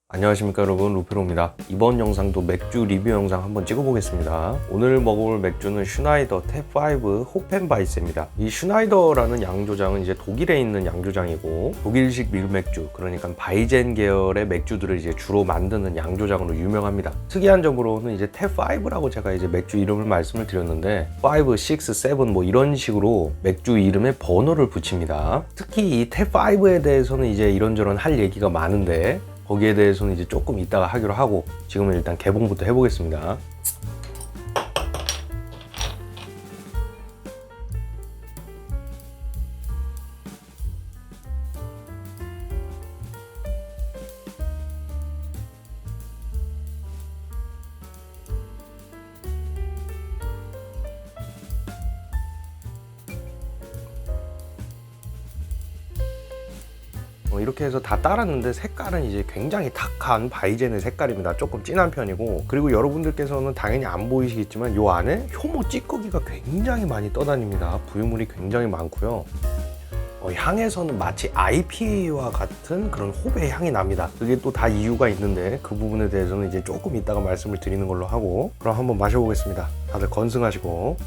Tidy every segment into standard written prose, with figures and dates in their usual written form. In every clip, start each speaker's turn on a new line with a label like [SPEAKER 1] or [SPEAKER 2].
[SPEAKER 1] 안녕하십니까 여러분, 루페로입니다. 이번 영상도 맥주 리뷰 영상 한번 찍어보겠습니다. 오늘 먹어볼 맥주는 슈나이더 탭5 호펜바이스입니다. 이 슈나이더라는 양조장은 이제 독일에 있는 양조장이고, 독일식 밀맥주, 그러니까 바이젠 계열의 맥주들을 이제 주로 만드는 양조장으로 유명합니다. 특이한 점으로는 이제 탭5라고 제가 이제 맥주 이름을 말씀을 드렸는데 5, 6, 7 뭐 이런 식으로 맥주 이름에 번호를 붙입니다. 특히 이 탭5에 대해서는 이제 이런저런 할 얘기가 많은데, 거기에 대해서는 이제 조금 이따가 하기로 하고, 지금은 일단 개봉부터 해보겠습니다. 이렇게 해서 다 따랐는데 색깔은 이제 굉장히 탁한 바이젠의 색깔입니다. 조금 진한 편이고, 그리고 여러분들께서는 당연히 안 보이시겠지만 요 안에 효모 찌꺼기가 굉장히 많이 떠다닙니다. 부유물이 굉장히 많고요. 향에서는 마치 IPA와 같은 그런 호배 향이 납니다. 그게 또 다 이유가 있는데 그 부분에 대해서는 이제 조금 이따가 말씀을 드리는 걸로 하고, 그럼 한번 마셔보겠습니다. 다들 건승하시고.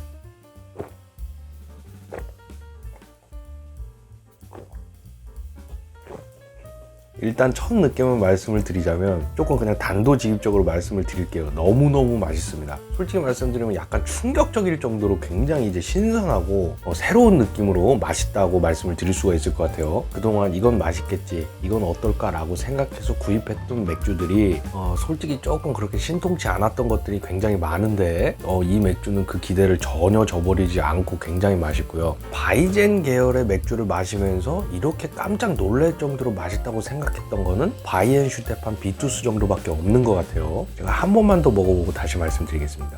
[SPEAKER 1] 일단 첫 느낌을 말씀을 드리자면 조금 그냥 단도직입적으로 말씀을 드릴게요. 너무너무 맛있습니다. 솔직히 말씀드리면 약간 충격적일 정도로 굉장히 이제 신선하고 새로운 느낌으로 맛있다고 말씀을 드릴 수가 있을 것 같아요. 그동안 이건 맛있겠지, 이건 어떨까 라고 생각해서 구입했던 맥주들이 솔직히 조금 그렇게 신통치 않았던 것들이 굉장히 많은데, 이 맥주는 그 기대를 전혀 저버리지 않고 굉장히 맛있고요. 바이젠 계열의 맥주를 마시면서 이렇게 깜짝 놀랄 정도로 맛있다고 생각했던 거는 바이엔슈테판 비투스 정도밖에 없는 것 같아요. 제가 한 번만 더 먹어보고 다시 말씀드리겠습니다.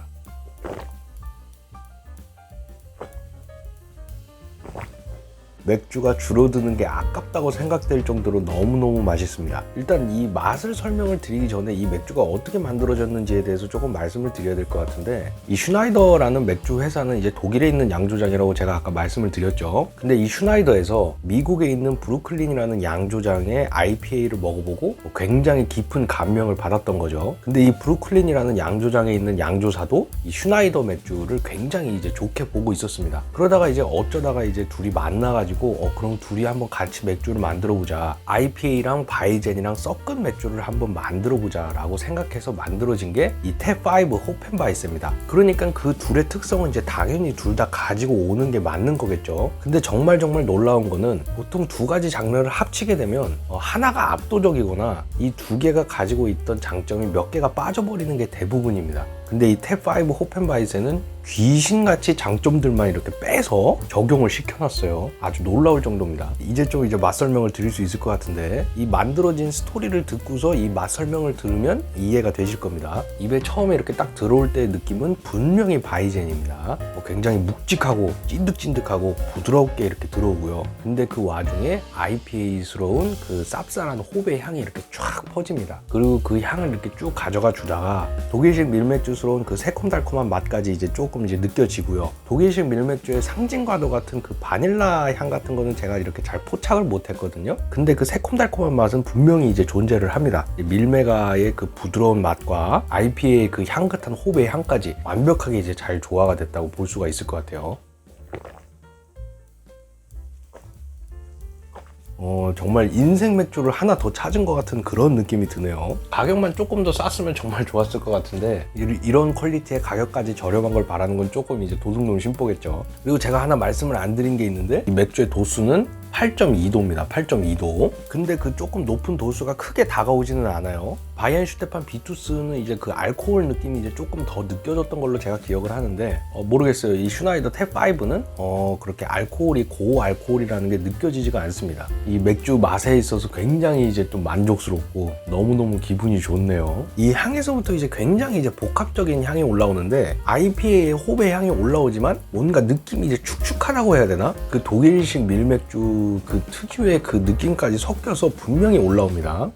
[SPEAKER 1] 맥주가 줄어드는 게 아깝다고 생각될 정도로 너무너무 맛있습니다. 일단 이 맛을 설명을 드리기 전에 이 맥주가 어떻게 만들어졌는지에 대해서 조금 말씀을 드려야 될 것 같은데, 이 슈나이더라는 맥주 회사는 이제 독일에 있는 양조장이라고 제가 아까 말씀을 드렸죠. 근데 이 슈나이더에서 미국에 있는 브루클린이라는 양조장의 IPA를 먹어보고 굉장히 깊은 감명을 받았던 거죠. 근데 이 브루클린이라는 양조장에 있는 양조사도 이 슈나이더 맥주를 굉장히 이제 좋게 보고 있었습니다. 그러다가 이제 어쩌다가 이제 둘이 만나가지고 그럼 둘이 한번 같이 맥주를 만들어 보자, IPA랑 바이젠이랑 섞은 맥주를 한번 만들어 보자 라고 생각해서 만들어진 게 이 탭5 호펜바이스입니다. 그러니까 그 둘의 특성은 이제 당연히 둘 다 가지고 오는 게 맞는 거겠죠. 근데 정말 놀라운 거는, 보통 두 가지 장르를 합치게 되면 하나가 압도적이거나 이 두 개가 가지고 있던 장점이 몇 개가 빠져버리는 게 대부분입니다. 근데 이 탭5 호펜바이스는 귀신같이 장점들만 이렇게 빼서 적용을 시켜놨어요. 아주 놀라울 정도입니다. 이제 맛 설명을 드릴 수 있을 것 같은데, 이 만들어진 스토리를 듣고서 이 맛 설명을 들으면 이해가 되실 겁니다. 입에 처음에 이렇게 딱 들어올 때의 느낌은 분명히 바이젠입니다. 굉장히 묵직하고 찐득찐득하고 부드럽게 이렇게 들어오고요. 근데 그 와중에 IPA스러운 그 쌉쌀한 호배 향이 이렇게 쫙 퍼집니다. 그리고 그 향을 이렇게 쭉 가져가 주다가 독일식 밀맥주스러운 그 새콤달콤한 맛까지 이제 조금 이제 느껴지고요. 독일식 밀맥주의 상징과도 같은 그 바닐라 향 같은 거는 제가 이렇게 잘 포착을 못했거든요. 근데 그 새콤달콤한 맛은 분명히 이제 존재를 합니다. 밀메가의 그 부드러운 맛과 IPA의 그 향긋한 호배의 향까지 완벽하게 이제 잘 조화가 됐다고 볼 수가 있을 것 같아요. 정말 인생 맥주를 하나 더 찾은 것 같은 그런 느낌이 드네요. 가격만 조금 더 쌌으면 정말 좋았을 것 같은데, 이런 퀄리티의 가격까지 저렴한 걸 바라는 건 조금 이제 도둑놈 심보겠죠. 그리고 제가 하나 말씀을 안 드린 게 있는데, 이 맥주의 도수는 8.2도입니다. 8.2도. 근데 그 조금 높은 도수가 크게 다가오지는 않아요. 바이엔슈테판 비투스는 이제 그 알코올 느낌이 이제 조금 더 느껴졌던 걸로 제가 기억을 하는데, 모르겠어요. 이 슈나이더 탭5는 그렇게 알코올이 고알코올이라는 게 느껴지지가 않습니다. 이 맥주 맛에 있어서 굉장히 이제 또 만족스럽고 너무너무 기분이 좋네요. 이 향에서부터 이제 굉장히 이제 복합적인 향이 올라오는데, IPA의 호배 향이 올라오지만 뭔가 느낌이 이제 축축하다고 해야 되나? 그 독일식 밀맥주 그 특유의 그 느낌까지 섞여서 분명히 올라옵니다.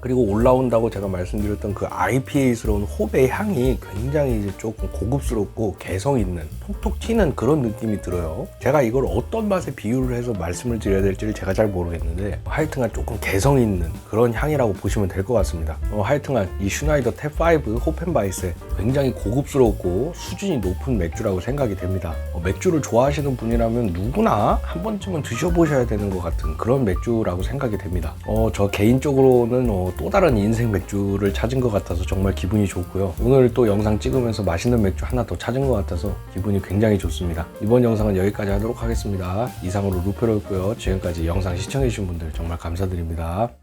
[SPEAKER 1] 그리고 올라온다고 제가 말씀드렸던 그 IPA스러운 홉의 향이 굉장히 이제 조금 고급스럽고 개성 있는, 톡톡 튀는 그런 느낌이 들어요. 제가 이걸 어떤 맛에 비유를 해서 말씀을 드려야 될지를 제가 잘 모르겠는데 하여튼간 조금 개성 있는 그런 향이라고 보시면 될 것 같습니다. 하여튼간 이 슈나이더 탭5 호펜바이스 굉장히 고급스럽고 수준이 높은 맥주라고 생각이 됩니다. 맥주를 좋아하시는 분이라면 누구나 한 번쯤은 드셔보셔야 되는 것 같은 그런 맥주라고 생각이 됩니다. 저 개인적으로는 또 다른 인생 맥주를 찾은 것 같아서 정말 기분이 좋고요. 오늘 또 영상 찍으면서 맛있는 맥주 하나 더 찾은 것 같아서 기분이 굉장히 좋습니다. 이번 영상은 여기까지 하도록 하겠습니다. 이상으로 루페로였고요. 지금까지 영상 시청해주신 분들 정말 감사드립니다.